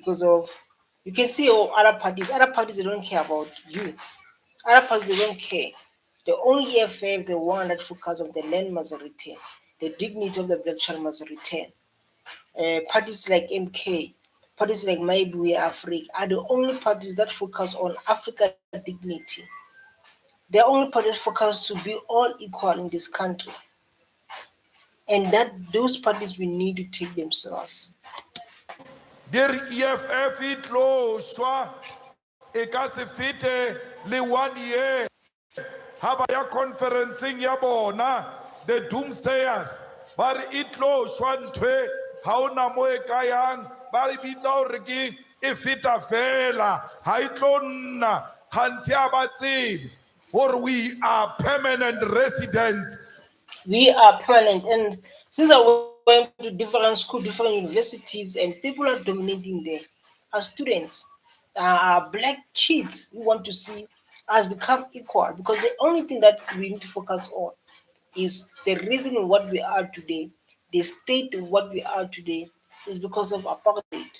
because of, you can see other parties they don't care about you. Other parties they don't care. The only EFF, the one that focus on the land must return, the dignity of the black child must return. Parties like MK, parties like Maybe We Africa are the only parties that focus on Africa dignity. They're only parties focused to be all equal in this country. And that those parties we need to take themselves. Der EFF itloswa e ka se fete le 1 year ha ba ya conferencing ya bona the doomsayers ba re itloswa ntwe ha ona mo e ka yang ba re bitsa hore ke e feta fela ha itlo nna khanti a ba tsebe hore we are permanent residents. We are permanent, and since I went to different schools, different universities, and people are dominating there, as students, black kids who want to see us become equal, because the only thing that we need to focus on is the reason what we are today, the state of what we are today is because of apartheid.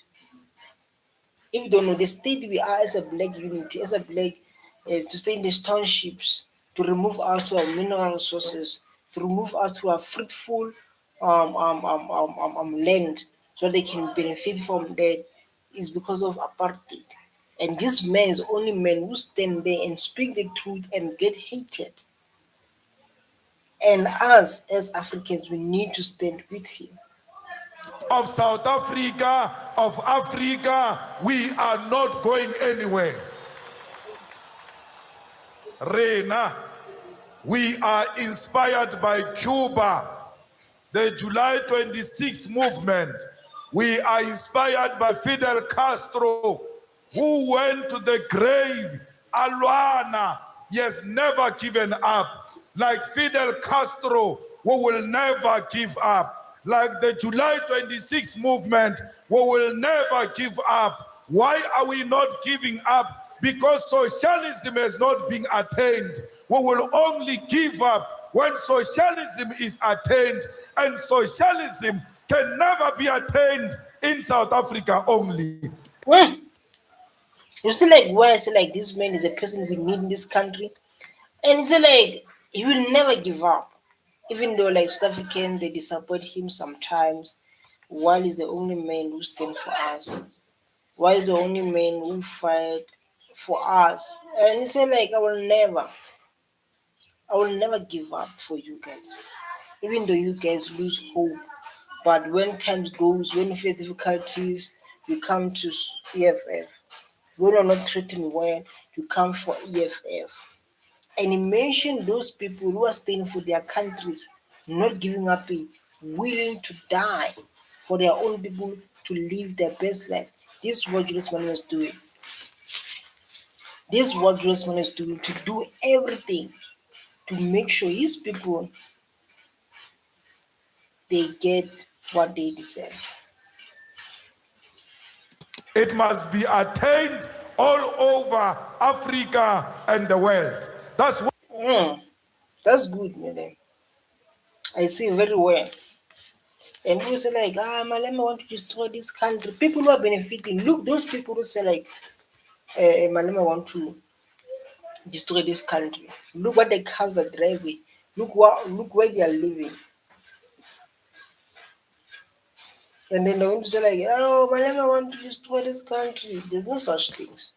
If you don't know, the state we are as a black unity, as a black, to stay in these townships, to remove us to our mineral resources, to remove us to our fruitful land, so they can benefit from that, is because of apartheid. And this man is only men who stand there and speak the truth and get hated. And us as Africans, we need to stand with him. Of South Africa, of Africa, we are not going anywhere. Reina, we are inspired by Cuba, the July 26 movement. We are inspired by Fidel Castro, who went to the grave. Alwana, he has never given up. Like Fidel Castro, we will never give up. Like the July 26 movement, we will never give up. Why are we not giving up? Because socialism has not been attained. We will only give up when socialism is attained, and socialism can never be attained in South Africa only. You see, like when I say like this man is a person we need in this country, and it's like he will never give up. Even though like South African they disappoint him sometimes, while he's the only man who stand for us, while he's the only man who fight for us. And he said like I will never give up for you guys. Even though you guys lose hope. But when times goes, when we face difficulties, we come to EFF. When we're not treating well, you come for EFF. And he mentioned those people who are staying for their countries, not giving up, willing to die for their own people to live their best life. This is what Julius Malema is doing. This is what Julius Malema is doing, to do everything to make sure his people they get what they deserve. It must be attained all over Africa and the world. That's what. That's good, madam. I see very well. And people say like, Malema want to destroy this country. People who are benefiting. Look, those people who say like, Malema want to destroy this country. Look what the cars are driving. Look where they are living. And then they want to say like, oh, Malema want to destroy this country. There's no such things.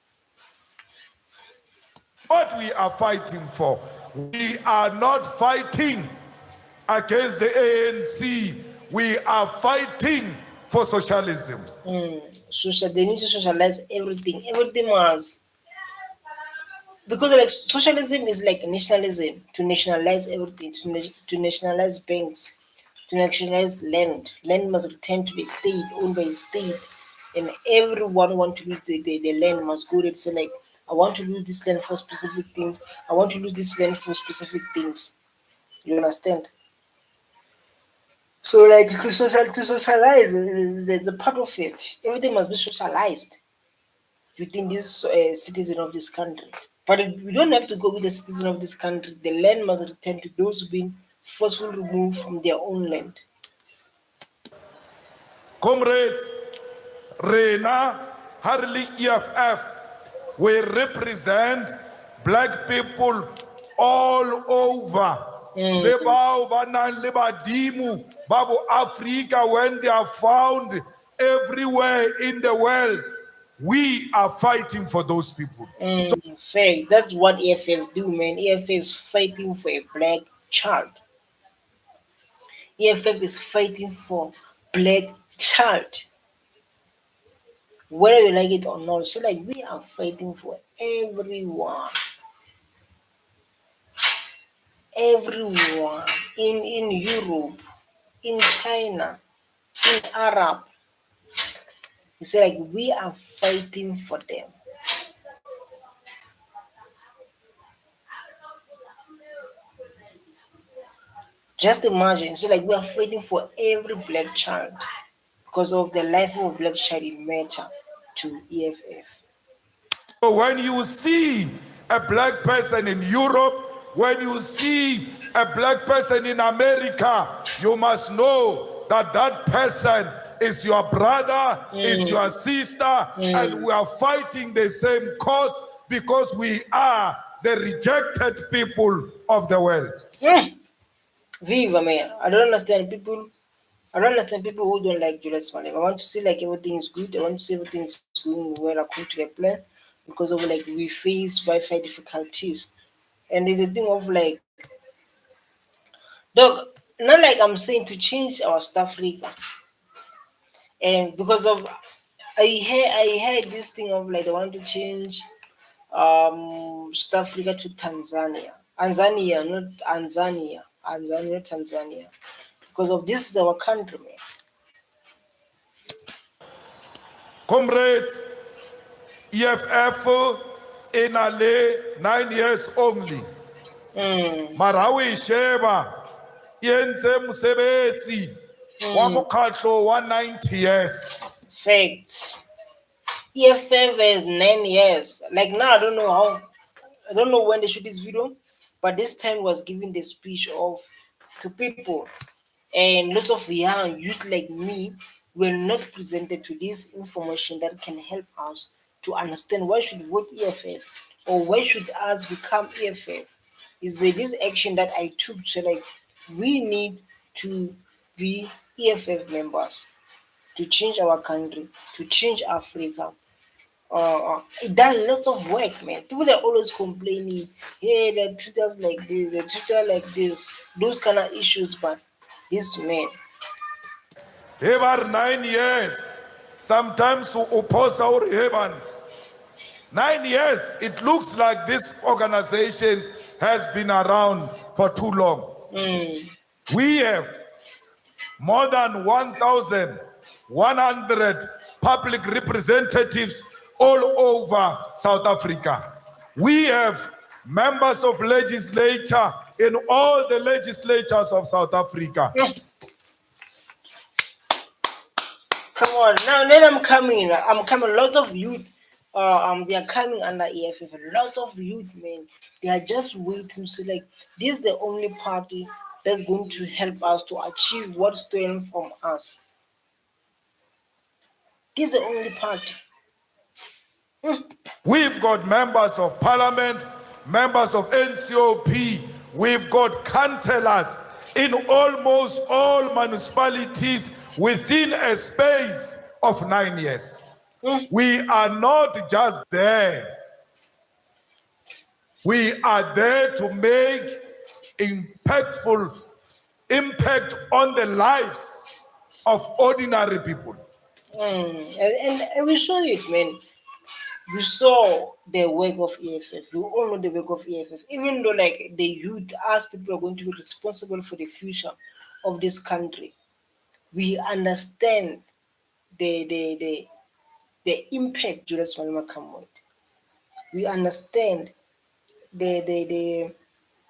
What we are fighting for. We are not fighting against the ANC. We are fighting for socialism. They need to socialize everything. Everything must. Because like socialism is like nationalism, to nationalize everything, to nationalize banks, to nationalize land. Land must return to the state, owned by the state. And everyone want to lose the land must go there. So like, I want to lose this land for specific things. I want to lose this land for specific things. You understand? So like to socialize the part of it. Everything must be socialized within this citizen of this country. But we don't have to go with the citizen of this country. The land must return to those who've been forcefully removed from their own land. Comrades, Rena, hardly EFF, we represent black people all over. Le bao ba nang le badimo ba bo Africa, when they are found everywhere in the world, we are fighting for those people. Fact. That's what EFF do, man. EFF is fighting for a black child. EFF is fighting for black child. Whether you like it or not. So like we are fighting for everyone. Everyone in Europe, in China, in Arab. It's like we are fighting for them. Just imagine, so like we are fighting for every black child because of the life of a black child in matter to EFF. So when you see a black person in Europe, when you see a black person in America, you must know that that person is your brother, is your sister, and we are fighting the same cause because we are the rejected people of the world. Viva man, I don't understand people. I don't understand people who don't like Julius Malema. I want to see like everything is good. I want to see everything is going well according to the plan because of like we face Wi-Fi difficulties. And it's a thing of like, dog, not like I'm saying to change our South Africa. And because of I heard this thing of like they want to change South Africa to Tanzania. Tanzania, not Tanzania. Tanzania, not Tanzania. Because of this is our country, man. Comrades, EFF in Ale 9 years only. Marawi Sheba, Yente Musebeti, Wamokatlo 190 years. Facts. EFF is 9 years. Like now, I don't know how. I don't know when they shoot this video, but this time was giving the speech of to people, and lots of young youth like me were not presented to this information that can help us to understand why should vote EFF or why should us become EFF. Is this action that I took so like we need to be EFF members to change our country, to change Africa. It done lots of work, man. People are always complaining, hey, they treat us like this, they treat us like this, those kind of issues. But this man, Hebar 9 years. Sometimes Uposa or Heban. 9 years. It looks like this organization has been around for too long. We have more than 1,100 public representatives all over South Africa. We have members of legislature in all the legislatures of South Africa. come on now. Then I'm coming. I'm coming. A lot of youth, they are coming under EFF. A lot of youth, man, they are just waiting. So like, this is the only party that's going to help us to achieve what's stolen from us. This is the only party. We've got members of parliament, members of NCOP, we've got councillors in almost all municipalities within a space of 9 years. We are not just there. We are there to make impactful impact on the lives of ordinary people. And we saw it, man. We saw the work of EFF. We all know the work of EFF. Even though, like, the youth, as people are going to be responsible for the future of this country, we understand the impact Julius Malema come with. We understand the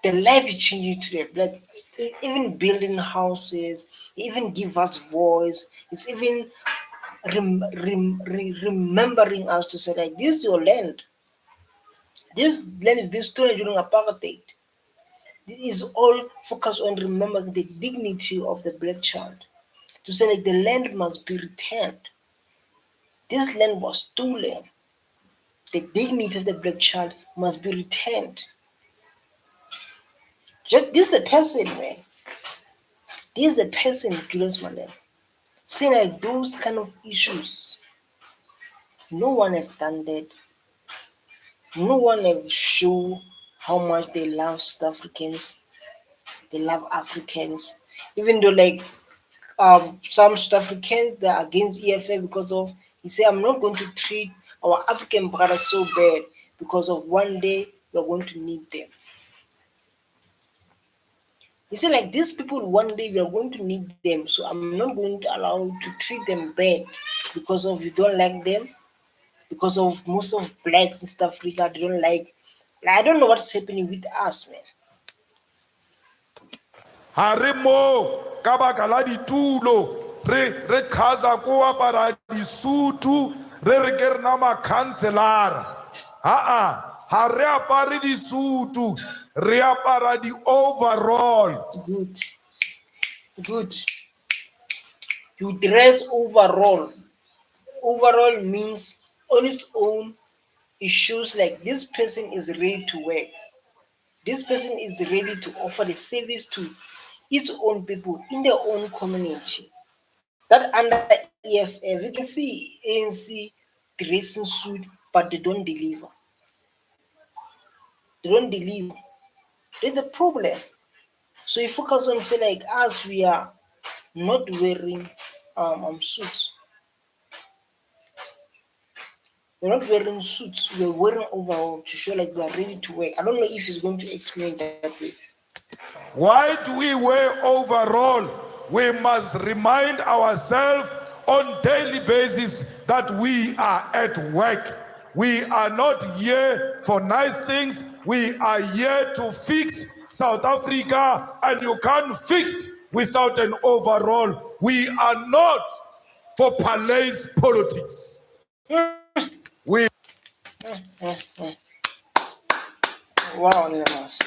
life it changed to them. Like, even building houses, even give us voice. It's even remembering us to say like this is your land. This land is being stolen during apartheid. This is all focused on remembering the dignity of the black child. To say like the land must be returned. This land was stolen. The dignity of the black child must be returned. Just this the person, man. This is the person, Julius Malema. Saying like those kind of issues, no one have done that. No one have shown how much they love South Africans. They love Africans. Even though like some South Africans that are against EFA because of he say I'm not going to treat our African brothers so bad because of one day we're going to need them. He said like these people one day we are going to need them, so I'm not going to allow to treat them bad because of you don't like them, because of most of blacks in South Africa they don't like I don't know what's happening with us, man. Harimo kabaka la ditulo re khaza ko apara disutu re ke rena makhanselara ha re apare disutu re apara di overall. Good. You dress overall. Overall means on its own it shows like this person is ready to work. This person is ready to offer the service to its own people in their own community. That under EFF, you can see ANC dressing suit, but they don't deliver. They don't deliver. There's a problem. So you focus on say like us, we are not wearing suits. We're not wearing suits. We're wearing overall to show like we are ready to work. I don't know if he's going to explain that way. Why do we wear overall? We must remind ourselves on daily basis that we are at work. We are not here for nice things. We are here to fix South Africa, and you can't fix without an overall. We are not for palace politics. We Wow, Lemas.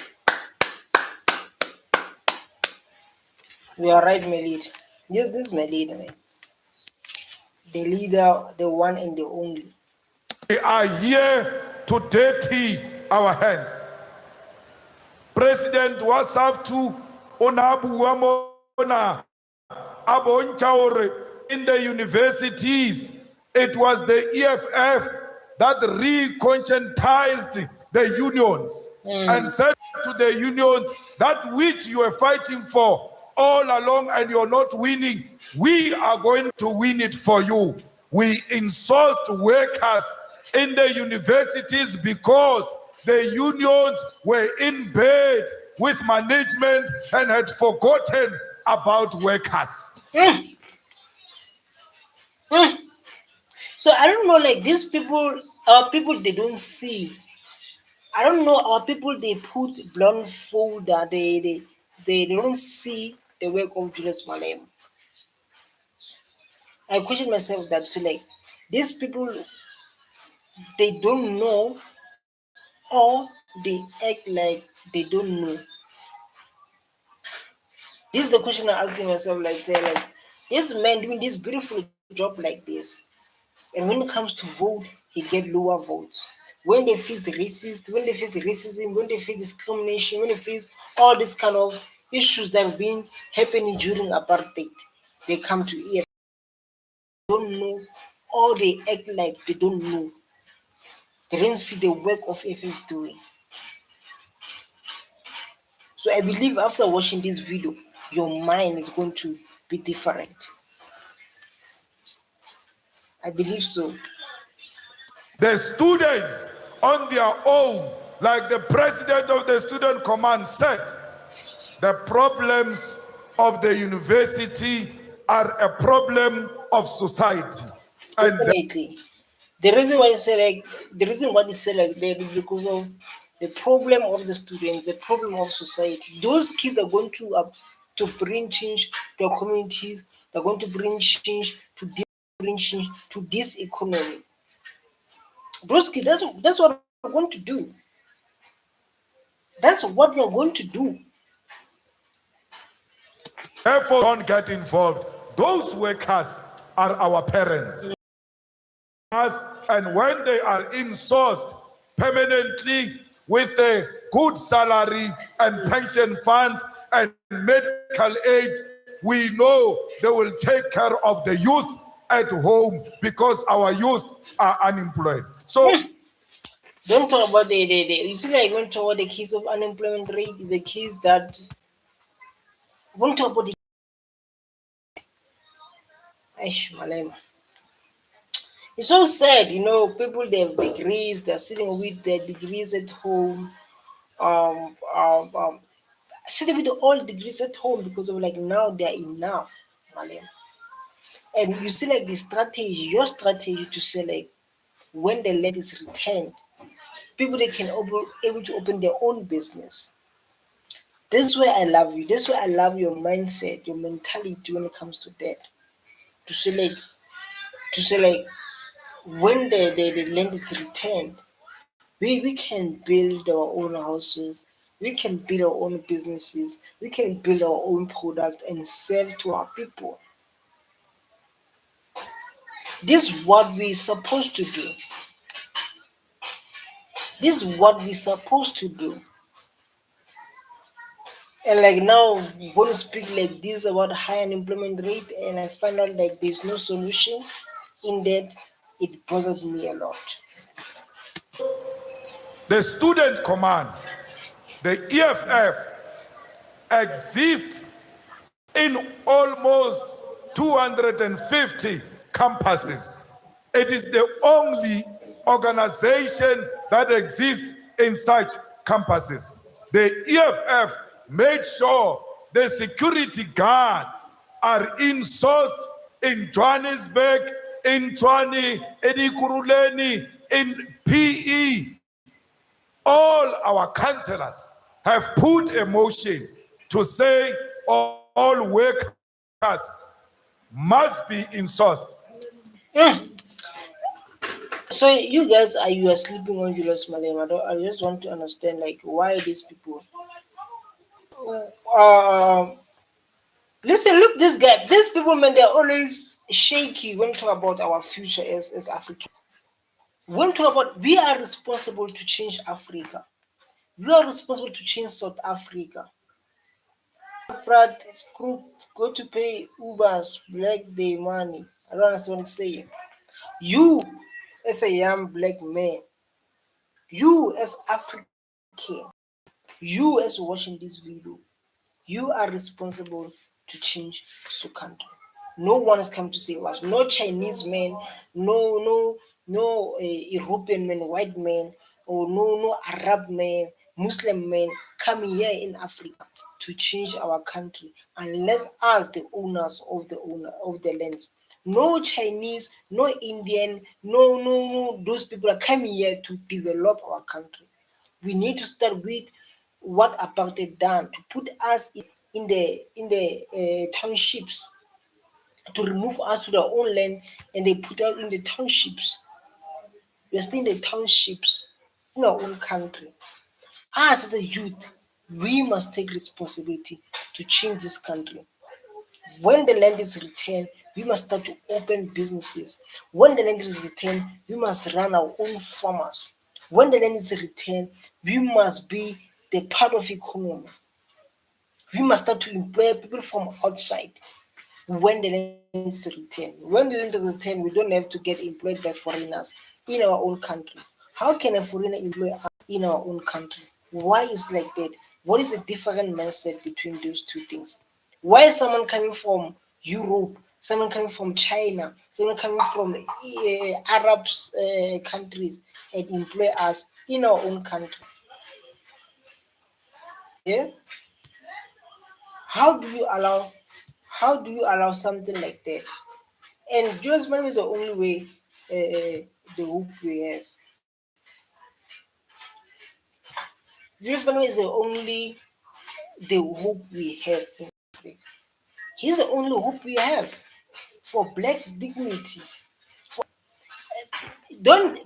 You are right, my lead. Yes, this is my leader, man. The leader, the one and the only. We are here to dirty our hands. President Wasaftu Onabu Wamona Abonchaore in the universities. It was the EFF that reconscientized the unions and said to the unions that which you are fighting for all along and you're not winning, we are going to win it for you. We insourced workers in the universities because the unions were in bed with management and had forgotten about workers. So I don't know, like these people, our people, they don't see. I don't know, our people, they put blindfold that they don't see the work of Julius Malema. I question myself that so like these people they don't know or they act like they don't know. This is the question I'm asking myself, like say like this man doing this beautiful job like this, and when it comes to vote, he get lower votes. When they face racist, when they face racism, when they face discrimination, when they face all this kind of issues that have been happening during apartheid, they come to EF don't know or they act like they don't know. They didn't see the work of EF is doing. So I believe after watching this video, your mind is going to be different. I believe so. The students on their own, like the president of the student command said, the problems of the university are a problem of society. And Definitely. The reason why I say like the reason why they say like that is because of the problem of the students, the problem of society. Those kids are going to bring change to our communities. They're going to bring change to this economy. Broski, that's what we're going to do. That's what they're going to do. therefore, don't get involved. Those workers are our parents. and when they are insourced permanently with a good salary and pension funds and medical aid, we know they will take care of the youth at home because our youth are unemployed. So Don't talk about the you see like when talk about the case of unemployment rate, the case that won't talk about the Malema. It's so sad, people they have degrees, they're sitting with their degrees at home, um, um, um, sitting with all degrees at home because of like now they're enough, Malema. And you see like the strategy, your strategy to say like when the land is returned, people they can able to open their own business. This is why I love you. This is why I love your mindset, your mentality when it comes to that. To say like when the land is returned, we can build our own houses, we can build our own businesses, we can build our own product and serve to our people. This is what we're supposed to do. This is what we're supposed to do. And like now, when you speak like this about high unemployment rate, and I find out like there's no solution in that, it bothered me a lot. the Student Command, the EFF, exists in almost 250 campuses. It is the only organization that exists in such campuses. The EFF made sure the security guards are insourced in Johannesburg, in Tshwane, in Ikuruleni, in PE. All our councillors have put a motion to say all workers must be insourced. Mm. So you guys are sleeping on Julius Malema. I just want to understand like why these people. Uh, Listen, look this guy. These people, man, they're always shaky when we talk about our future as African. When we talk about we are responsible to change Africa. We are responsible to change South Africa. Pratt group go to pay Ubers, black day money. I don't understand what he's saying. You, as a young black man, you as African, you as watching this video, you are responsible to change the country. No one has come to save us. No Chinese man, no European man, white man, or no Arab man, Muslim man coming here in Africa to change our country unless us the owners of the lands. No Chinese, no Indian, no those people are coming here to develop our country. We need to start with what apartheid done to put us in the townships, to remove us to their own land, and they put us in the townships. We are still in the townships in our own country. Us as a youth, we must take responsibility to change this country. When the land is returned, we must start to open businesses. When the land is returned, we must run our own farmers. When the land is returned, we must be the part of economy. We must start to employ people from outside when the land is returned. When the land is returned, we don't have to get employed by foreigners in our own country. How can a foreigner employ us in our own country? Why is like that? What is the different mindset between those two things? Why is someone coming from Europe, someone coming from China, someone coming from Arab countries and employ us in our own country? Yeah, how do you allow? How do you allow something like that? And Julius Malema is the only way, the hope we have. Julius Malema is the hope we have in Africa. He's the only hope we have for black dignity. Don't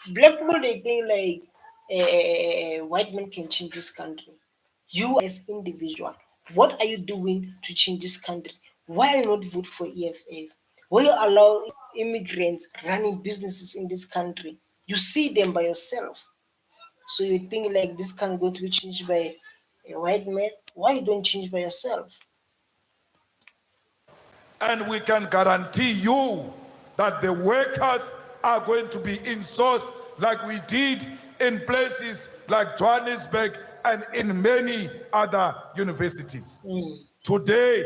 black people they think like white men can change this country. You as individual, what are you doing to change this country? Why not vote for EFF? where you allow immigrants running businesses in this country. You see them by yourself. So you think like this can go to be changed by a white man? Why you don't change by yourself? And we can guarantee you that the workers are going to be insourced like we did in places like Johannesburg and in many other universities. Today,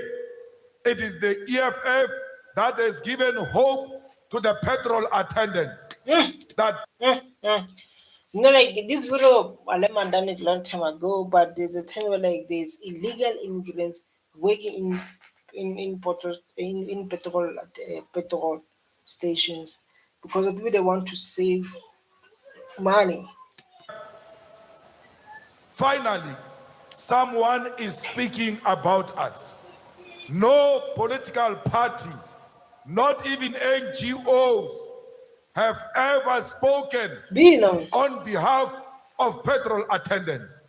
it is the EFF that has given hope to the petrol attendants Mm, that mm, mm. Like this video, Malema done it long time ago, but there's a time where like there's illegal immigrants working in petrol stations because of people they want to save money. finally someone is speaking about us. No political party, not even NGOs, have ever spoken Be now. on behalf of petrol attendants.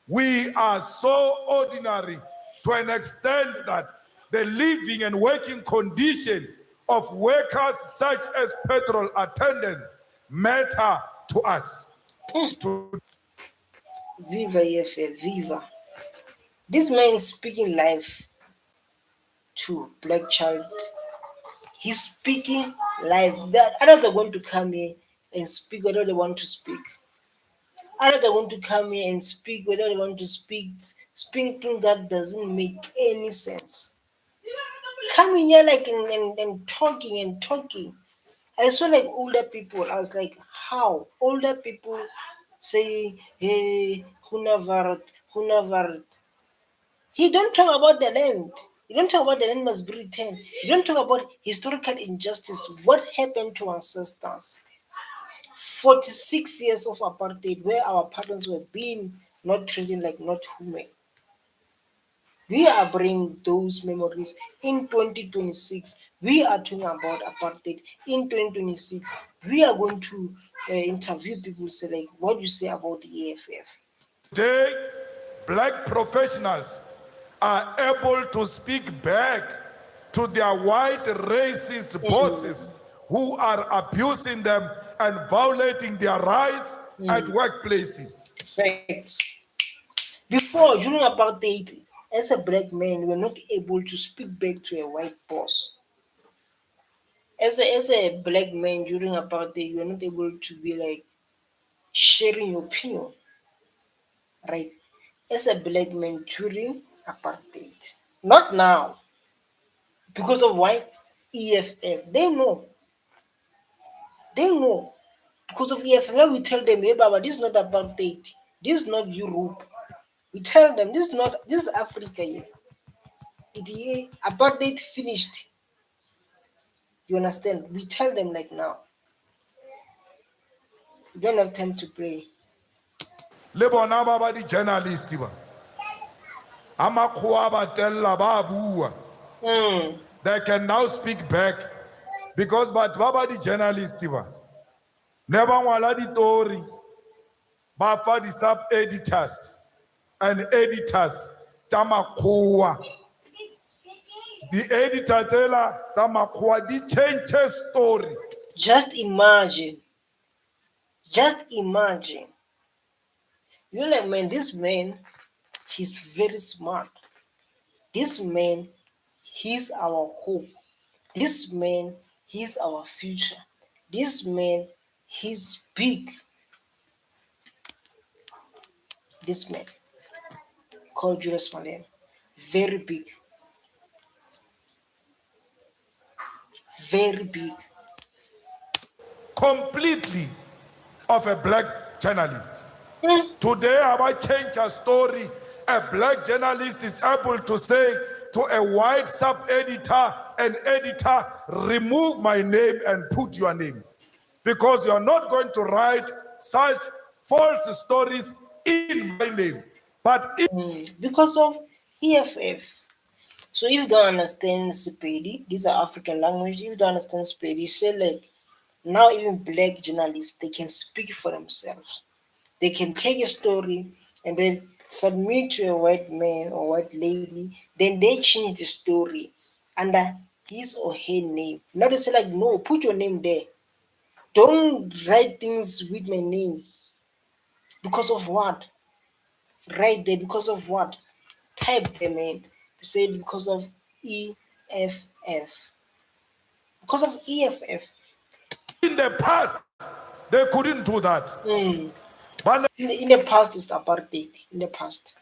We are so ordinary to an extent that the living and working condition of workers such as petrol attendants matter to us. Viva EFF, Viva. This man is speaking life to black child. He's speaking live. That others are going to come here and speak whether they want to speak. Others are going to come here and speak whether they want to speak. Speaking that doesn't make any sense. Coming here like and talking and talking. I saw like older people. I was like, how? Older people say, hey, Hunavarat. He don't talk about the land. You don't talk about the land must be retained. You don't talk about historical injustice. What happened to ancestors? 46 years of apartheid where our parents were being not treated like not human. We are bringing those memories in 2026. We are talking about apartheid in 2026. We are going to interview people say like, what do you say about the AFF? Today, black professionals are able to speak back to their white racist bosses who are abusing them and violating their rights at workplaces. Facts. Before, during apartheid, as a black man, you were not able to speak back to a white boss. As a black man during apartheid, you were not able to be like sharing your opinion, right? As a black man during apartheid. Not now. Because of why? EFF. They know. They know. Because of EFF. Now we tell them, hey Baba, this is not apartheid. This is not Europe. We tell them this is Africa here. Apartheid finished. You understand? We tell them like now. We don't have time to play. Le bona ba di journalist ba. Amakhoa ba tella ba bua. Mm. They can now speak back because but ba di journalist ba. Ne ba ngwala ditori ba fa di sub editors and editors tsa makgowa. The editor tsela tsa makgowa di change story. Just imagine. Just imagine. You're like, man, this man, he's very smart. This man, he's our hope. This man, he's our future. This man, he's big. This man called Julius Malema. Very big. Very big. Completely of a black journalist. Mm. Today, have I changed a story? A black journalist is able to say to a white sub-editor, an editor, remove my name and put your name. Because you are not going to write such false stories in my name. But if Because of EFF. So if you don't understand Sepedi, these are African language. If you don't understand Sepedi, say like now even black journalists they can speak for themselves. They can take a story and then submit to a white man or white lady. Then they change the story under his or her name. Not to say like, no, put your name there. Don't write things with my name. Because of what? Right there, because of what? Type them in. You say because of EFF. Because of EFF. In the past, they couldn't do that. Mm. But In the past, it's apartheid. In the past.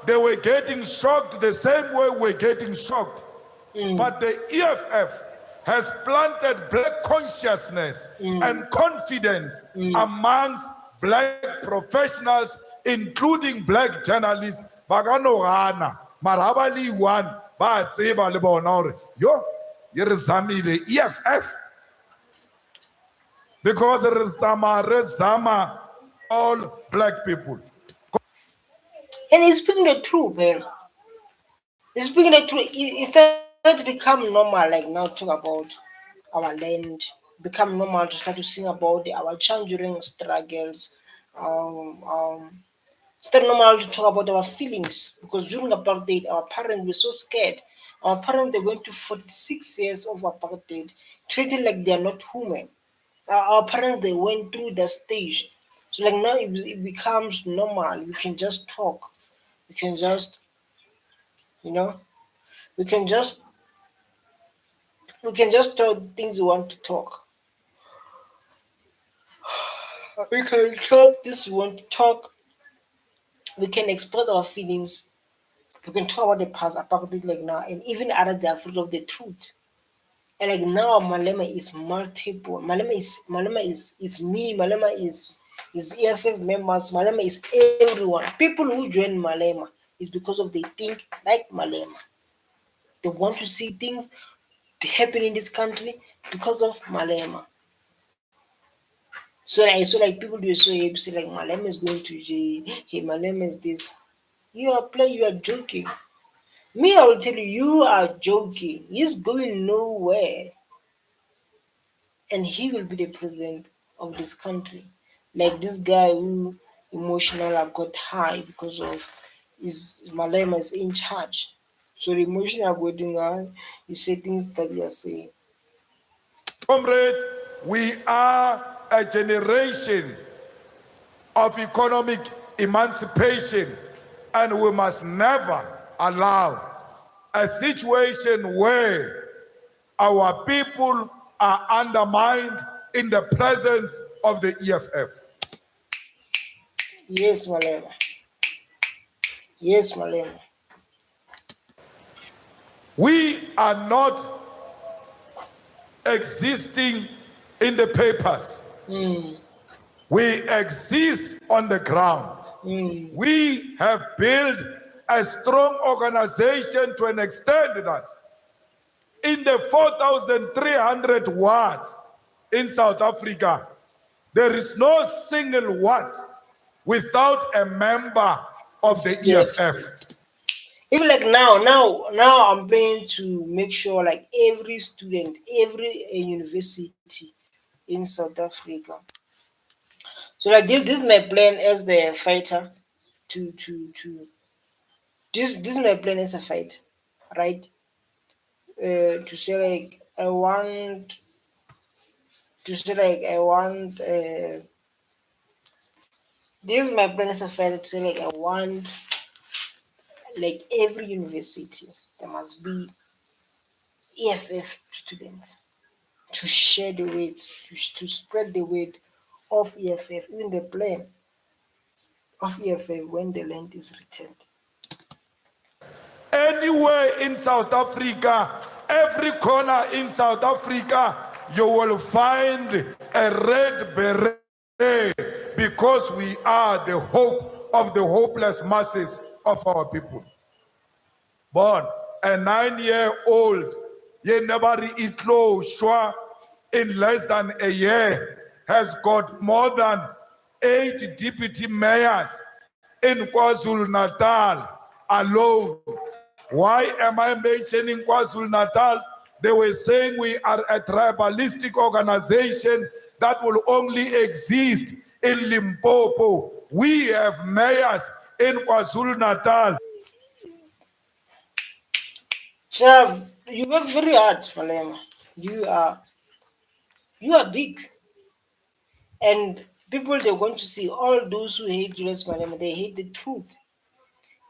they were getting shocked the same way we're getting shocked. But the EFF has planted black consciousness and confidence amongst black professionals, including black journalists. Baganogana, Marabali one, but Seba Lebonor, yo, Yerzami the EFF. Because Rezama, all black people. And he's speaking the truth, man. He's speaking the truth. It started to become normal, like now talk about our land, become normal to start to sing about our children struggles. Um, um, Start normal to talk about our feelings because during apartheid, our parents were so scared. Our parents they went to 46 years of apartheid, treated like they are not human. Our parents they went through that stage, so like now it becomes normal. We can just talk. We can just you know we can just we can just talk things we want to talk. We can talk this we want to talk. We can express our feelings. We can talk about the past apartheid like now, and even others they are afraid of the truth. And like now, Malema is multiple. Malema is me. Malema is EFF members. Malema is everyone. People who join Malema is because of they think like Malema. They want to see things happen in this country because of Malema. So like people do so happy say like Malema is going to jail. Hey, Malema is this. You are joking. Me, I will tell you, you are joking. He's going nowhere. And he will be the president of this country. Like this guy who emotional got high because of his Malema is in charge. So the emotional going on, you say things that you are saying. Comrades, we are a generation of economic emancipation, and we must never allow a situation where our people are undermined in the presence of the EFF. Yes, Malema. Yes, Malema. We are not existing in the papers. We exist on the ground. We have built a strong organization to an extent that in the 4,300 wards in South Africa, there is no single ward without a member of the Yes. EFF. Even like now I'm planning to make sure like every student, every university in South Africa. So like this is my plan as the fighter to this is my plan as a fight, right? To say like I want this is my plan as a fighter to say like I want like every university there must be EFF students to share the weight, to spread the weight of EFF, even the plan of EFF when the land is returned. Anywhere in South Africa, every corner in South Africa, you will find a red beret because we are the hope of the hopeless masses of our people. Born a 9-year-old, Yenabari Itlo Shwa, in less than a year, has got more than 8 deputy mayors in KwaZulu-Natal alone. Why am I mentioning KwaZulu-Natal? They were saying we are a tribalistic organization that will only exist in Limpopo. We have mayors in KwaZulu-Natal. Shav, you work very hard, Malema. You are you are big, and people they're going to see all those who hate Julius Malema. They hate the truth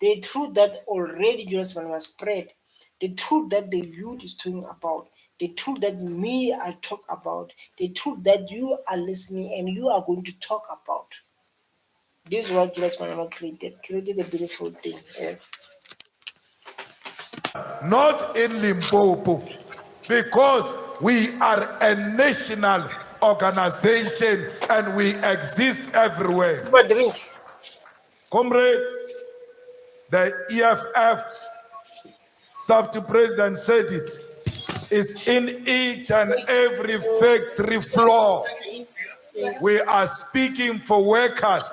that already Julius Malema spread, the truth that the youth is talking about, the truth that me I talk about, the truth that you are listening and you are going to talk about. This is what Julius Malema created a beautiful thing. Yeah. Not in Limpopo, because we are a national organization and we exist everywhere. But drink. Comrades, the EFF, Safety President said it, is in each and every factory floor. We are speaking for workers.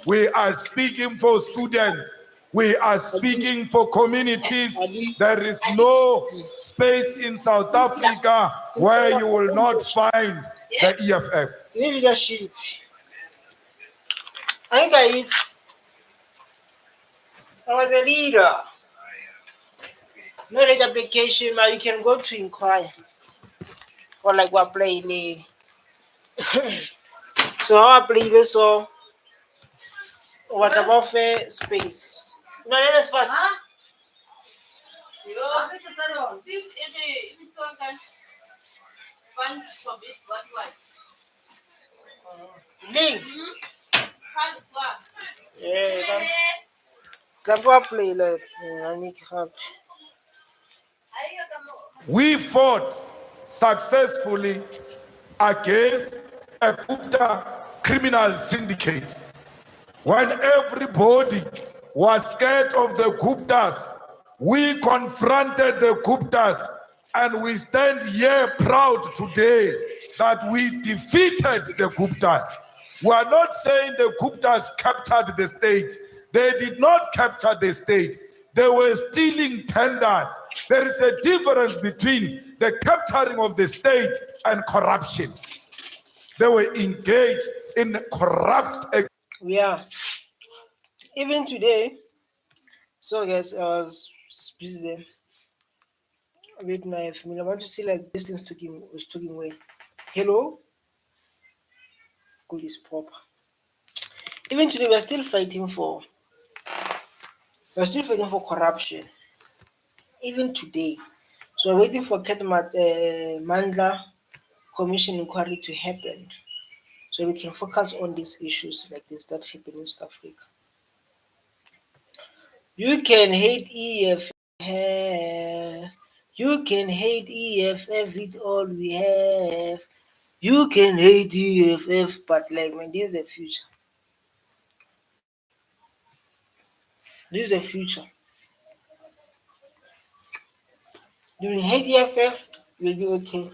We are speaking for students. We are speaking for communities. There is no space in South Africa where you will not find the EFF. Leadership. I think I was a leader. No late application, but you can go to inquire. Or like what play. So I play this so what about fair space? No, let us fast. Link. Yeah, can go play like I need help. We fought successfully against a Gupta criminal syndicate. When everybody was scared of the Guptas, we confronted the Guptas, and we stand here proud today that we defeated the Guptas. We are not saying the Guptas captured the state. They did not capture the state. They were stealing tenders. There is a difference between the capturing of the state and corruption. They were engaged in corrupt. Yeah. Even today, so guys, I was busy with my family. I want to see like distance was taking away. Hello, good is proper. Even today, we're still fighting for corruption. Even today, so we're waiting for Mandla Commission inquiry to happen, so we can focus on these issues like this that happen in South Africa. You can hate EFF. You can hate EFF with all we have. You can hate EFF, but like man, this is the future. This is the future. You will hate EFF, you'll be okay.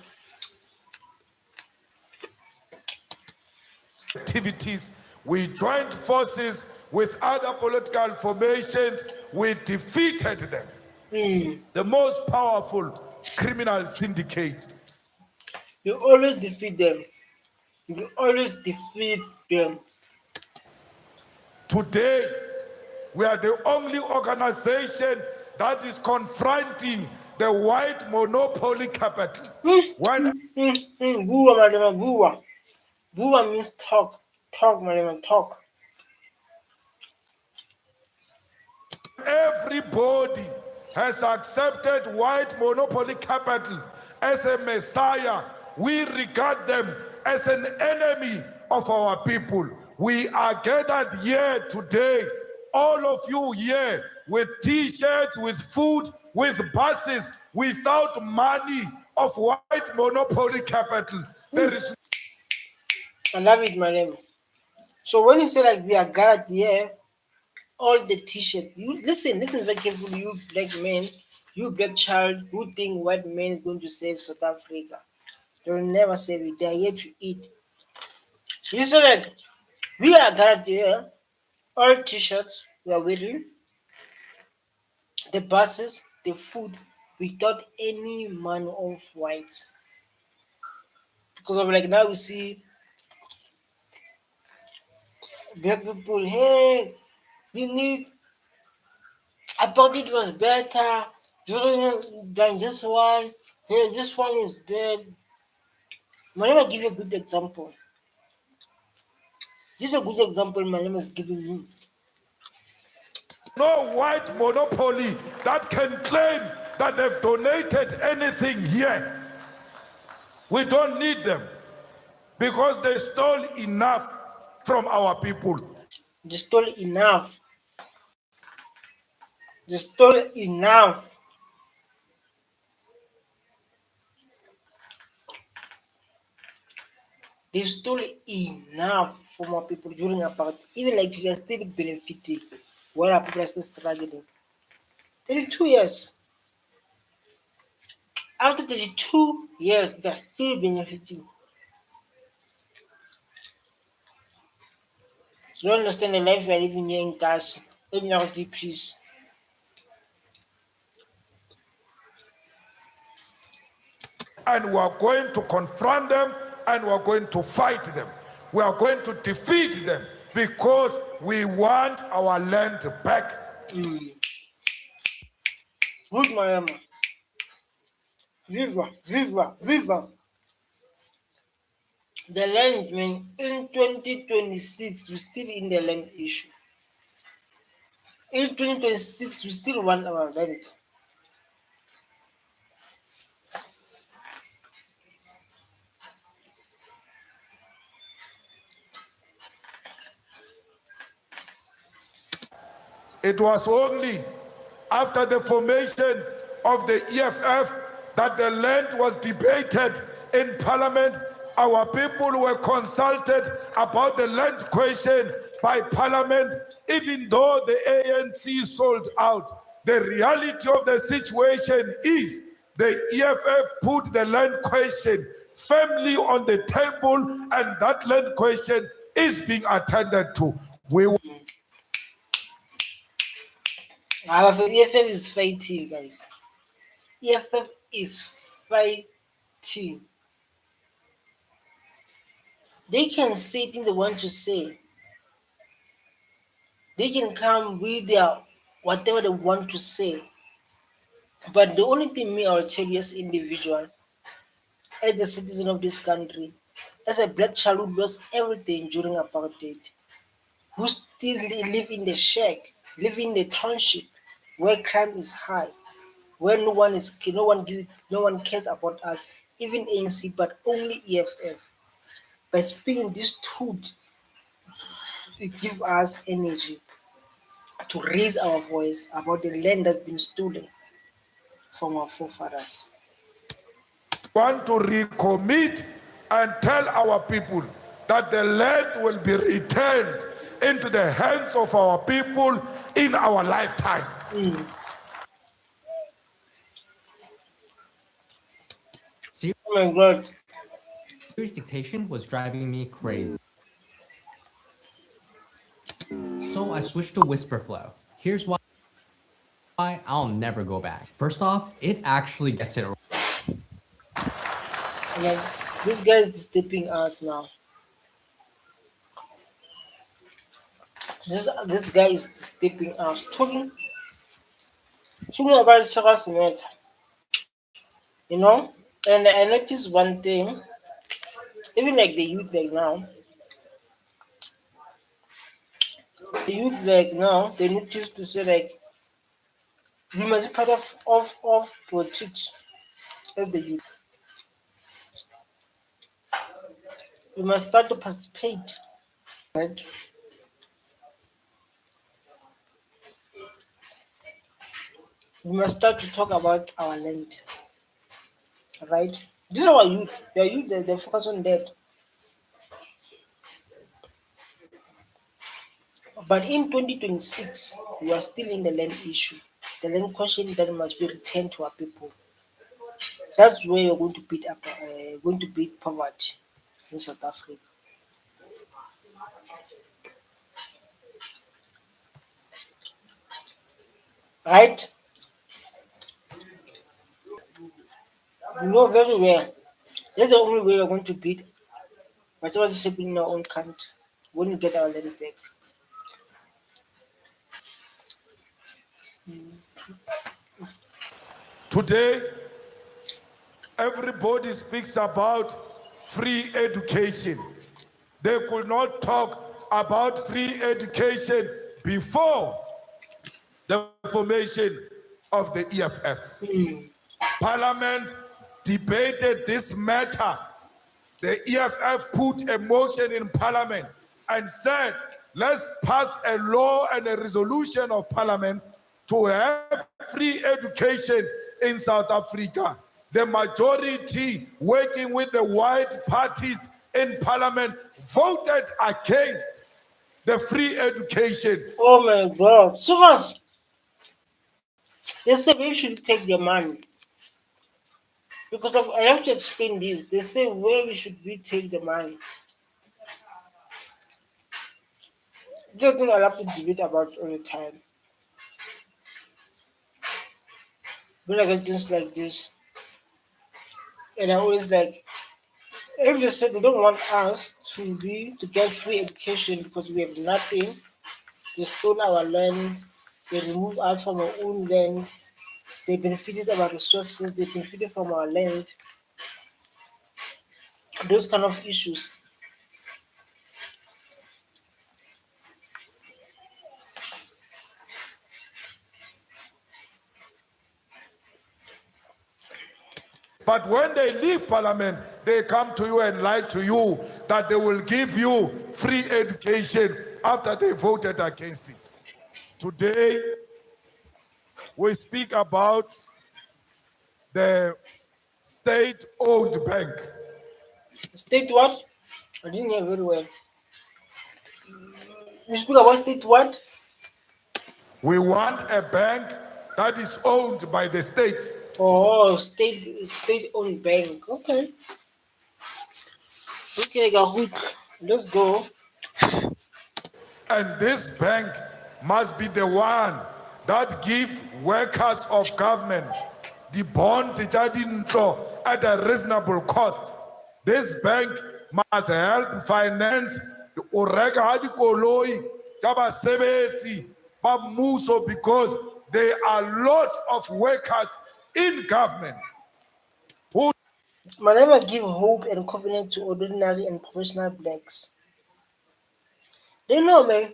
Activities, we joined forces with other political formations, we defeated them. The most powerful criminal syndicate. You always defeat them. You always defeat them. Today, we are the only organization that is confronting the white monopoly capital. When Buwa, madam, buwa. Buwa means talk. Talk, madam, talk. everybody has accepted white monopoly capital as a messiah, we regard them as an enemy of our people. We are gathered here today, all of you here, with t-shirts, with food, with buses, without money of white monopoly capital. There is I love it, madam. So when you say like we are gathered here, all the t-shirt, you listen very carefully, you black man, you black child who think white man is going to save South Africa. They'll never save it. They are here to eat. You say like we are gathered here, all t-shirts we are wearing, the buses, the food, without any man of white. Because of like now we see black people, hey, we need Apartheid was better. Then this one, here, this one is bad. Malema give you a good example. This is a good example Malema is giving you. No white monopoly that can claim that they've donated anything here. We don't need them because they stole enough from our people. They stole enough. They stole enough. They stole enough from our people during apartheid. Even like we are still benefiting while our people are still struggling. 32 years. After 32 years, they are still benefiting. You don't understand the life we are living here in Gaza, in our DPs. And we are going to confront them and we are going to fight them. We are going to defeat them because we want our land back. Good, Malema. Viva, viva, viva. The land, man, in 2026, we still in the land issue. In 2026, we still want our land. It was only after the formation of the EFF that the land was debated in Parliament. Our people were consulted about the land question by Parliament, even though the ANC sold out. The reality of the situation is the EFF put the land question firmly on the table, and that land question is being attended to. Our EFF is fighting, guys. EFF is fighting. They can say things they want to say. They can come with their whatever they want to say. But the only thing me I'll tell you as individual, as a citizen of this country, as a black child who lost everything during apartheid, who still live in the shack, live in the township, where crime is high, where no one cares about us, even ANC, but only EFF. By speaking this truth, it gives us energy to raise our voice about the land that's been stolen from our forefathers. Want to recommit and tell our people that the land will be returned into the hands of our people in our lifetime. Oh my God. Serious dictation was driving me crazy. So I switched to whisper flow. Here's why I'll never go back. First off, it actually gets it. Like, this guy is disturbing us now. This guy is disturbing us. Talking about Charles Smith, you know? And I noticed one thing, even like the youth like now, they notice to say like we must be part of politics as the youth. We must start to participate. Right? We must start to talk about our land. Right? This is our youth. The youth they focus on that. But in 2026, we are still in the land issue. The land question that must be returned to our people. That's where you're going to beat poverty in South Africa. Right? You know very well. That's the only way we're going to beat whatever is happening in our own country when we get our land back. Today, everybody speaks about free education. They could not talk about free education before the formation of the EFF. Parliament debated this matter. The EFF put a motion in Parliament and said, let's pass a law and a resolution of Parliament to have free education in South Africa. The majority, working with the white parties in Parliament, voted against the free education. Oh my God. So first, they say we should take their money. Because I have to explain this. They say where we should we take the money. Just thing I have to debate about all the time. But I get things like this. And I always like if they say they don't want us to get free education because we have nothing, they stole our land, they remove us from our own land, they benefited our resources, they benefited from our land, those kind of issues. But when they leave Parliament, they come to you and lie to you that they will give you free education after they voted against it. Today, we speak about the state-owned bank. State what? I didn't hear very well. You speak about state what? We want a bank that is owned by the state. Oh, state owned bank. Okay. Okay, Kahoot. Let's go. And this bank must be the one that give workers of government the bond at a reasonable cost. This bank must help finance the orega ha dikoloi tsa basebetsi ba mmuso because there are a lot of workers in government who Malema give hope and confidence to ordinary and professional blacks. They know, man.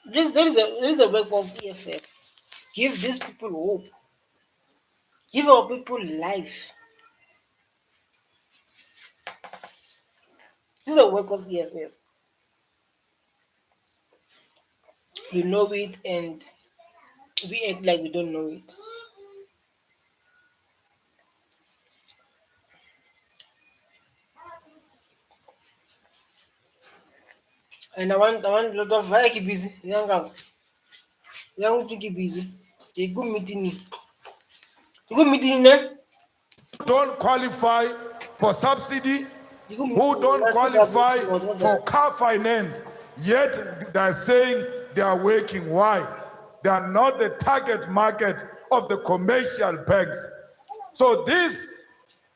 There is a work of EFF. Give these people hope. Give our people life. This is a work of EFF. We know it and we act like we don't know it. And I want a lot of why keep busy. Young to keep busy. They go meeting me. You go meeting me. don't qualify for subsidy, You go who don't qualify for car finance, yet they're saying they are working. Why? They are not the target market of the commercial banks. So this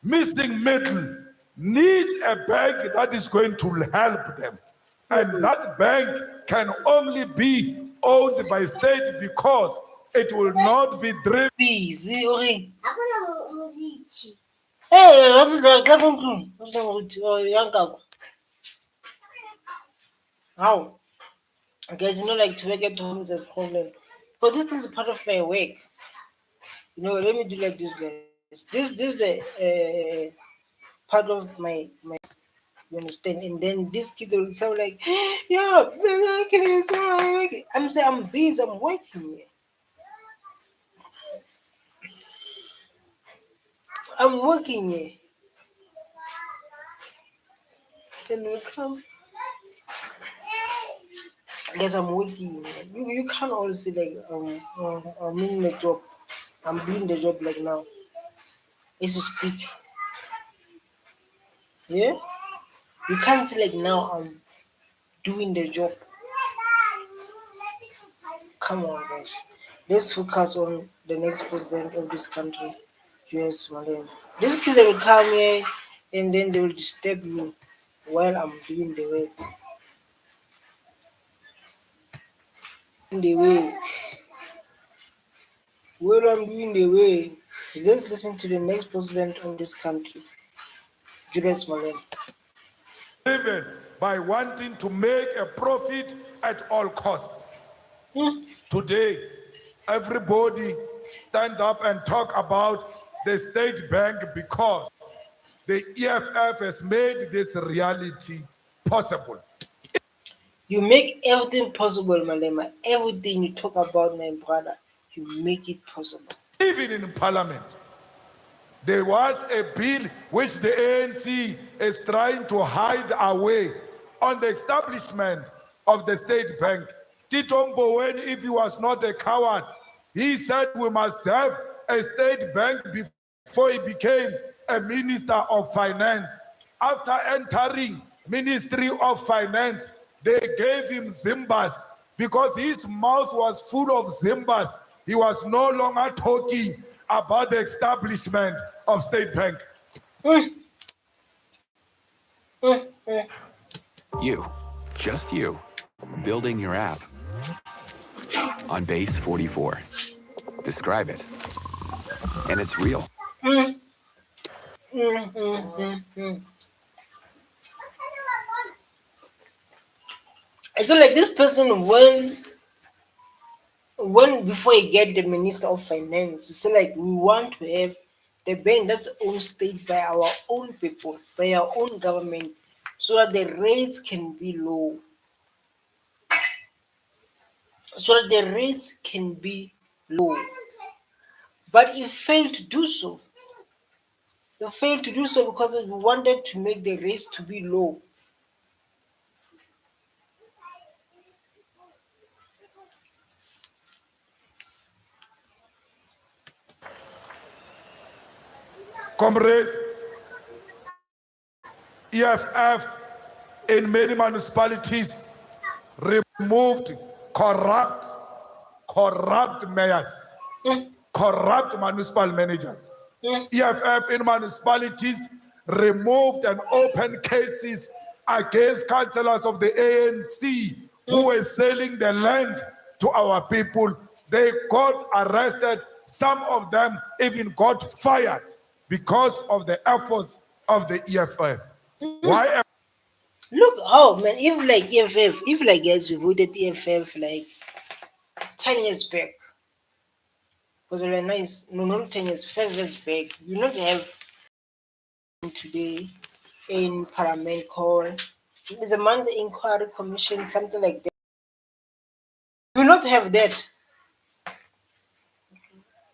missing middle needs a bank that is going to help them. And that bank can only be owned by state because it will not be driven busy. Okay. Hey, what is that? Come on, what's wrong with young girl? How? Guys, like to work at home is a problem. But this is part of my work. Let me do like this, guys. This is the part of my you understand? And then this kid will sound like, yeah, I'm saying I'm busy, I'm working here. I'm working here. Then we come. Guys, I'm working. You can't all say like I'm in the job. I'm doing the job like now. As you speak. Yeah? You can't say like now I'm doing the job. Come on guys. Let's focus on the next president of this country, Julius Malema. These kids will come here and then they will disturb me while I'm doing the work. Well, I'm doing the way. Let's listen to the next president of this country, Julius Malema. Driven by wanting to make a profit at all costs. Today, everybody stand up and talk about the state bank because the EFF has made this reality possible. You make everything possible, Malema. Everything you talk about, my brother, you make it possible. Even in parliament, there was a bill which the ANC is trying to hide away on the establishment of the state bank. Tito Mboweni, if he was not a coward, he said we must have a state bank before he became a minister of finance. After entering Ministry of Finance, they gave him Zimbas because his mouth was full of Zimbas. He was no longer talking about the establishment of state bank. You, just you, building your app on base 44. Describe it. And it's real. It's like this person when before he get the Minister of Finance, it's like we want to have the bank that's owned state by our own people, by our own government, so that the rates can be low. So that the rates can be low. But he failed to do so. He failed to do so because he wanted to make the rates to be low. Comrades, EFF in many municipalities removed corrupt mayors, corrupt municipal managers. EFF in municipalities removed and opened cases against councillors of the ANC who were selling the land to our people. They got arrested. Some of them even got fired because of the efforts of the EFF. Why? Look, oh man, if like guys we voted EFF like 10 years back, because we're nice, no, not 10 years, 5 years back, we not have today in Parliament called, there's a Monday Inquiry Commission, something like that. We not have that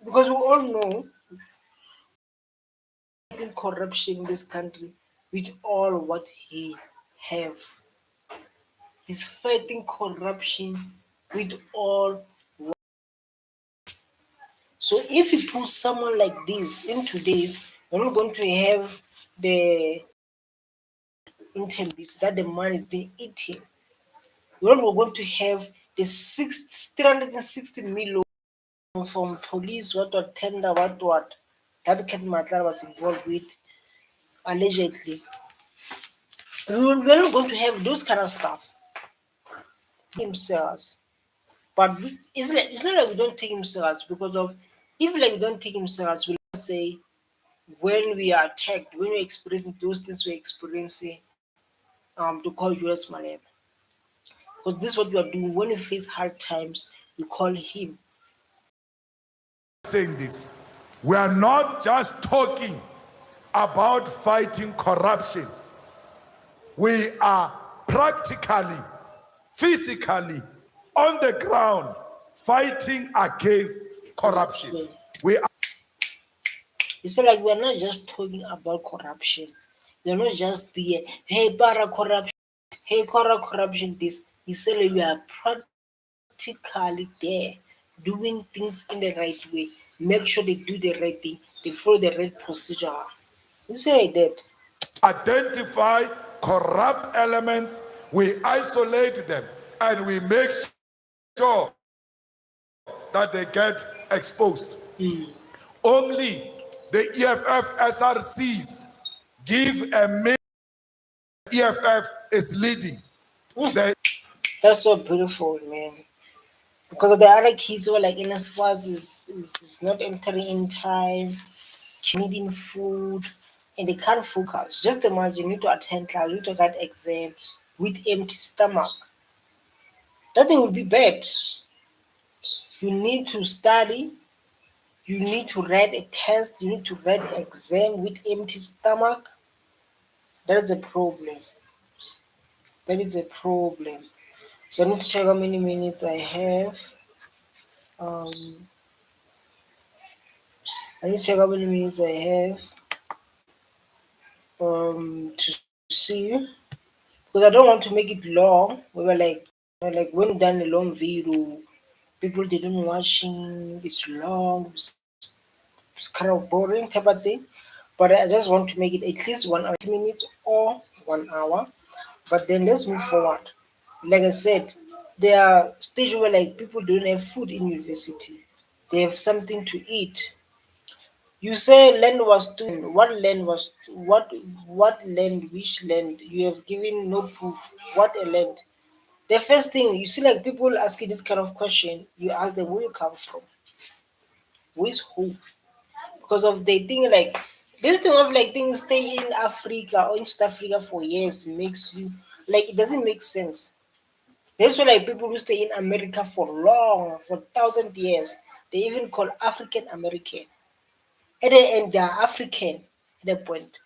because we all know corruption in this country with all what he have. He's fighting corruption with all. So if you put someone like this in today's, we're not going to have the interviews that the man is being eaten. We're not going to have the 360 million from police, what tender, what that Ken Matlar was involved with, allegedly. We're not going to have those kind of stuff. Him serious. But it's not like we don't take him serious because of, if like we don't take him serious, we'll say when we are attacked, when we're experiencing those things we're experiencing, to call Julius Malema. Because this is what we are doing when we face hard times, we call him. Saying this, we are not just talking about fighting corruption. We are practically, physically, on the ground, fighting against corruption. We are. It's like we're not just talking about corruption. We're not just being, hey, para corruption, hey, corruption, this. It's like we are practically there, doing things in the right way. Make sure they do the right thing, they follow the right procedure. It's like that. Identify corrupt elements, we isolate them, and we make sure that they get exposed. Only the EFF SRCs give a minute. EFF is leading. That's so beautiful, man. because of the other kids who are like NSFAS is not entering in time, needing food, and they can't focus. Just imagine you need to attend class, you need to write exam with empty stomach. That thing would be bad. You need to study, you need to write a test, you need to write an exam with empty stomach. That is a problem. That is a problem. So I need to check how many minutes I have. Um, I need to check how many minutes I have to see, because I don't want to make it long. We were like, like when we done a long video, people didn't watching. It's long. It's kind of boring type of thing. But I just want to make it at least 1 hour, 30 minutes, or 1 hour. But then let's move forward. Like I said, there are stages where like people don't have food in university. They have something to eat. You say land was stolen. What land was what land? Which land? You have given no proof. What a land? The first thing you see, like people asking this kind of question, you ask them where you come from, who is who, because of they think like this thing of like things stay in Africa or in South Africa for years makes you like it doesn't make sense. That's why like people who stay in America for long, for 1,000 years, they even call African American. At the end, they are African at that point.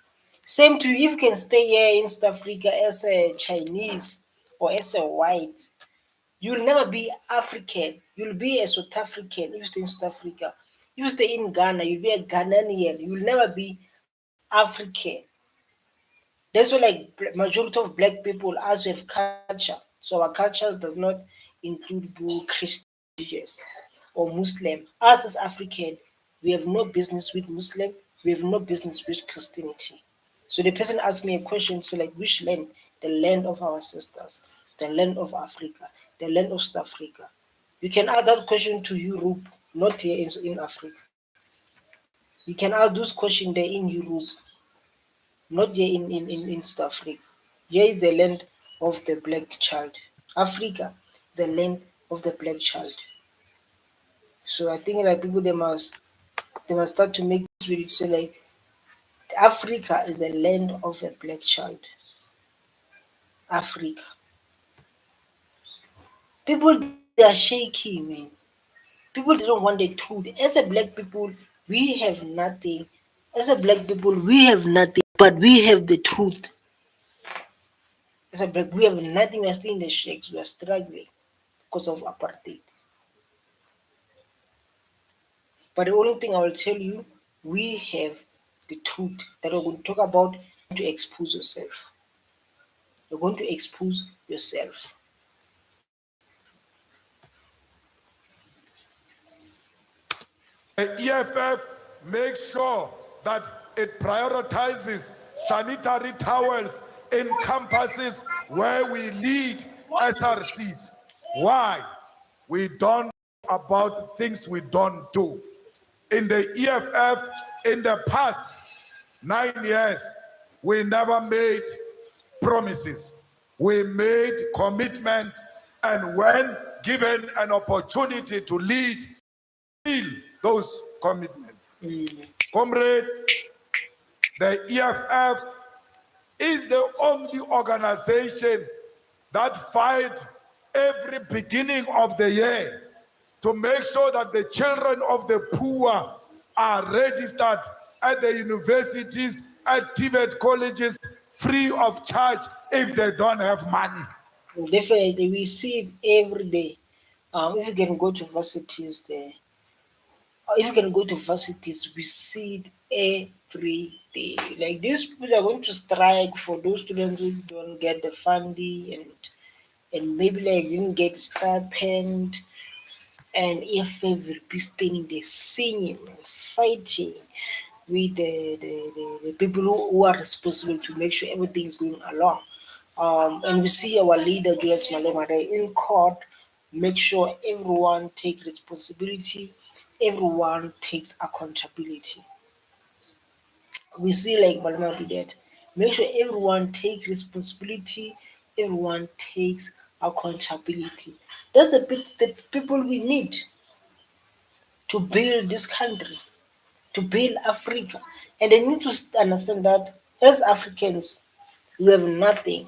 Same to you, if you can stay here in South Africa as a Chinese or as a white, you'll never be African. You'll be a South African if you stay in South Africa. If you stay in Ghana, you'll be a Ghanaian. You'll never be African. That's why like majority of black people as we have culture. So our culture does not include Christians or Muslim. Us as African, we have no business with Muslim, we have no business with Christianity. So the person asked me a question, so like which land? The land of our sisters, the land of Africa, the land of South Africa. You can add that question to Europe, not here in Africa. You can ask those questions there in Europe, not here in South Africa. Here is the land of the black child. Africa, the land of the black child. So I think like people they must start to make this with it. So like Africa is the land of a black child. Africa. People they are shaky, man. People they don't want the truth. As a black people, we have nothing. As a black people, we have nothing, but we have the truth. As a black, we have nothing. We are still in the shakes. We are struggling because of apartheid. But the only thing I will tell you, we have the truth that we're going to talk about to expose yourself. You're going to expose yourself. The EFF makes sure that it prioritizes sanitary towels in campuses where we lead SRCs. Why? We don't know about things we don't do. In the EFF, in the past 9 years, we never made promises. We made commitments, and when given an opportunity to lead, fulfill those commitments. Comrades, the EFF is the only organization that fight every beginning of the year to make sure that the children of the poor are registered at the universities, at TVET colleges, free of charge if they don't have money. Definitely, we see it every day. If you can go to varsities there, if you can go to varsities, we see it every day. Like these people are going to strike for those students who don't get the funding and maybe like didn't get stipend, and if they will be standing there singing and fighting with the people who are responsible to make sure everything is going along. And we see our leader Julius Malema there in court, make sure everyone take responsibility, everyone takes accountability. We see like Malema do that. Make sure everyone take responsibility, everyone takes accountability. That's a bit the people we need to build this country, to build Africa. And they need to understand that as Africans, we have nothing.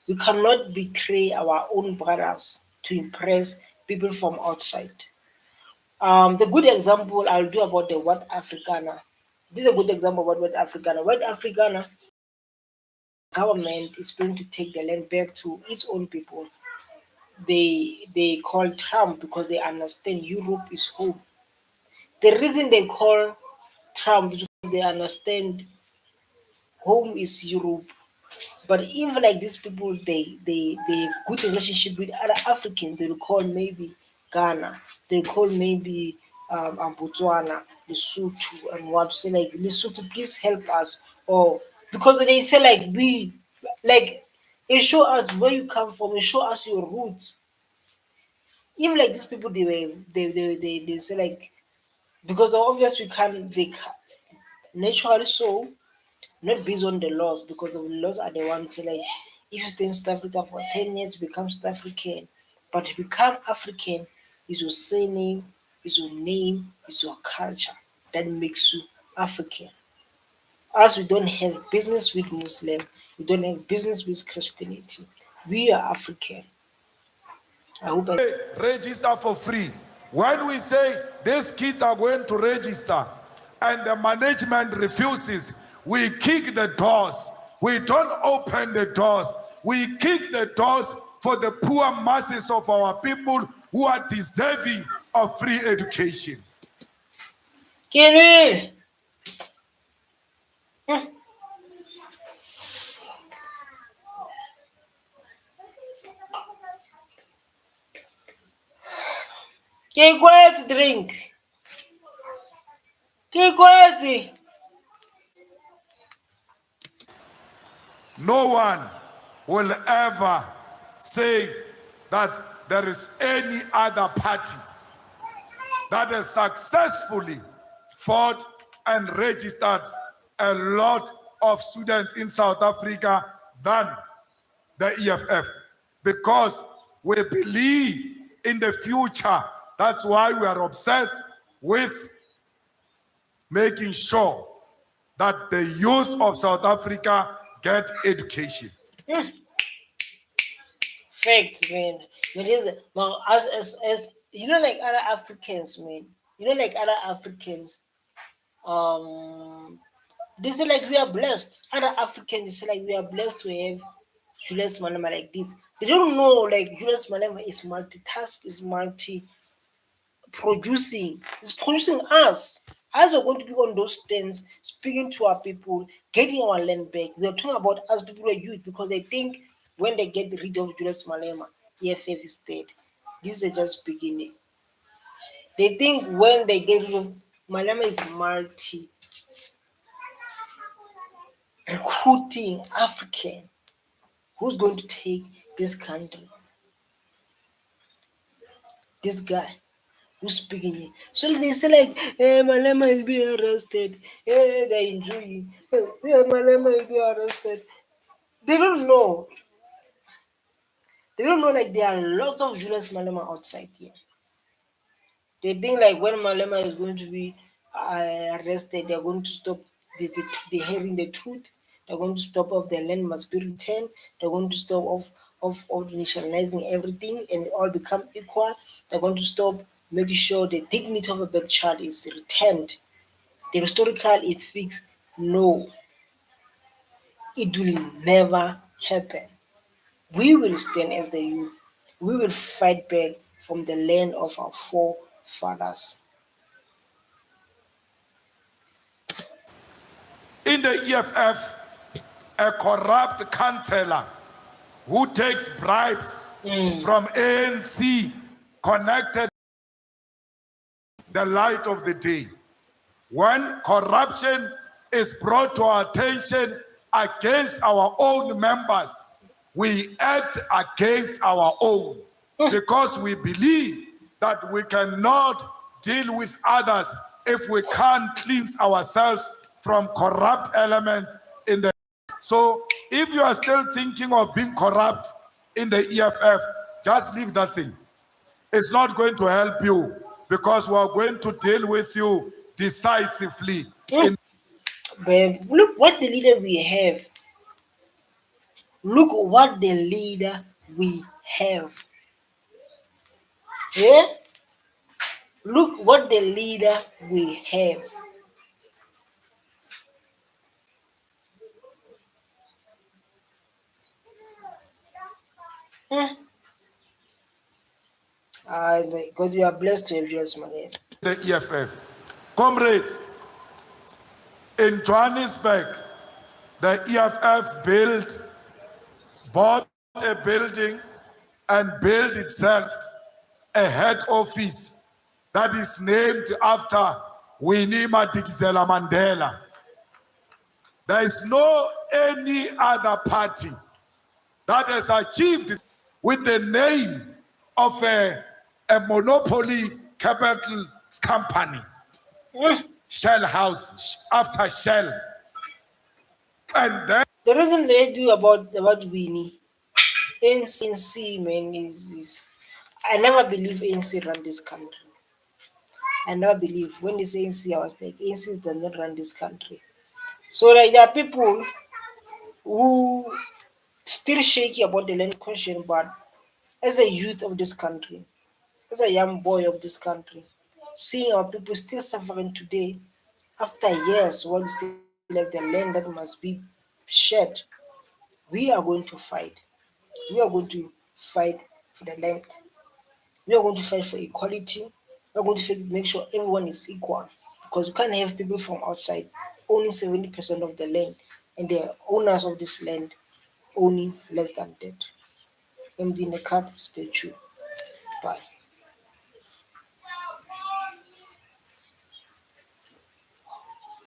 We cannot betray our own brothers to impress people from outside. The good example I'll do about the White Afrikaner. This is a good example about White Afrikaner. White Afrikaner government is going to take the land back to its own people. They call Trump because they understand Europe is home. The reason they call Trump is because they understand home is Europe. But even like these people, they have good relationship with other Africans. They'll call maybe Ghana. They'll call maybe Botswana, Lesotho, and want to say like Lesotho, please help us. Or because they say like like they show us where you come from. They show us your roots. Even like these people, they say like because obviously we can't naturally so not based on the laws because the laws are the ones say like if you stay in South Africa for 10 years you become South African, but to become African is your surname, is your name, is your culture that makes you African. As we don't have business with Muslim, we don't have business with Christianity, we are African. I hope I Register for free. When we say these kids are going to register and the management refuses, we kick the doors. We don't open the doors. We kick the doors for the poor masses of our people who are deserving of free education. Kenwil. Keep quiet, drink. Keep quiet. No one will ever say that there is any other party that has successfully fought and registered a lot of students in South Africa than the EFF, because we believe in the future. That's why we are obsessed with making sure that the youth of South Africa get education. Facts, man. It is well, as you know, like other Africans, man. You know, like other Africans. They say like we are blessed. Other Africans they say like we are blessed to have Julius Malema like this. They don't know like Julius Malema is multitask, is multi producing. It's producing us. As we're going to be on those stands, speaking to our people, getting our land back. We're talking about us people are youth because they think when they get rid of Julius Malema, EFF is dead. This is just beginning. They think when they get rid of Malema is multi recruiting African who's going to take this country. This guy who's speaking it. So they say like, hey, Malema is being arrested. Hey, they enjoy it. Hey, Malema is being arrested. They don't know. They don't know like there are lots of Julius Malema outside here. They think like when Malema is going to be arrested, they're going to stop the hearing the truth. They're going to stop off their land must be returned. They're going to stop of nationalizing everything and all become equal. They're going to stop making sure the dignity of a black child is returned. The historical is fixed. No, it will never happen. We will stand as the youth. We will fight back from the land of our forefathers. In the EFF, a corrupt councillor who takes bribes from ANC connected the light of the day. When corruption is brought to our attention against our own members, we act against our own because we believe that we cannot deal with others if we can't cleanse ourselves from corrupt elements in the. So if you are still thinking of being corrupt, in the EFF, just leave that thing. It's not going to help you because we are going to deal with you decisively. Mm. But look what the leader we have. Look what the leader we have. Yeah? Look what the leader we have. Hmm. My God, we are blessed to have Julius Malema. The EFF. Comrades, in Johannesburg, the EFF bought a building and built itself a head office that is named after Winnie Madikizela Mandela. There is no any other party that has achieved it with the name of a monopoly capital company. Hmm. Shell House after Shell. And then The reason they do about Winnie, ANC man is I never believe ANC run this country. I never believe when they say ANC, I was like ANC does not run this country. So like there are people who still shaky about the land question, but as a youth of this country, as a young boy of this country, seeing our people still suffering today after years while still have the land that must be shared, we are going to fight. We are going to fight for the land. We are going to fight for equality. We are going to make sure everyone is equal because we can't have people from outside owning 70% of the land and the owners of this land owning less than that. MD in the card, stay true. Bye.